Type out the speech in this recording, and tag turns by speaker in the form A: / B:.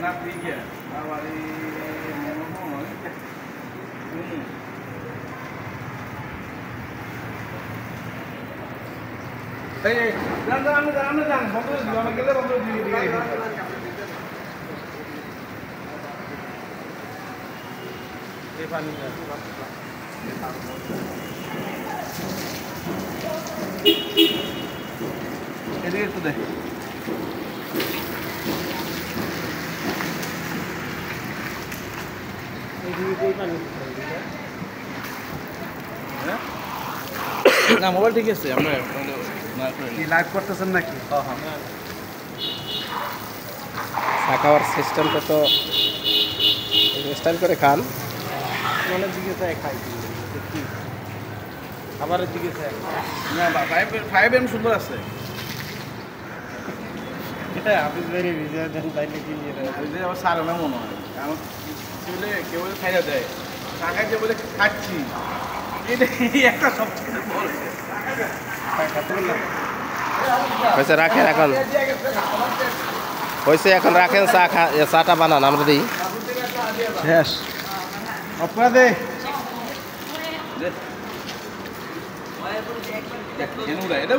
A: না ঠিক আছে আবার এই জান আমরা জান বন্ধ করে দিও আমরা গেলে বন্ধ করে দিই এই পানি এদিকে একটু দে না মোবাইল ঠিক আছে আমরা লাইভ করতেছেন নাকি
B: চা খাওয়ার সিস্টেমটা তো স্টাইল করে খান
A: মনের দিকে চাই খাই আবার দিকে চাই না 5 এম সুন্দর আছে এটা আপনি ভেরি ভিজা দেন তাইলে কি এটা আবার সারা না মনে হয় আমার ছেলে কেউ খাইয়া দেয় টাকা বলে খাচ্ছি একটা সবচেয়ে বড়
B: হয়েছে রাখেন এখন হয়েছে এখন রাখেন চাটা বানান আমরা দিই
A: শেষ অপরাধে এটা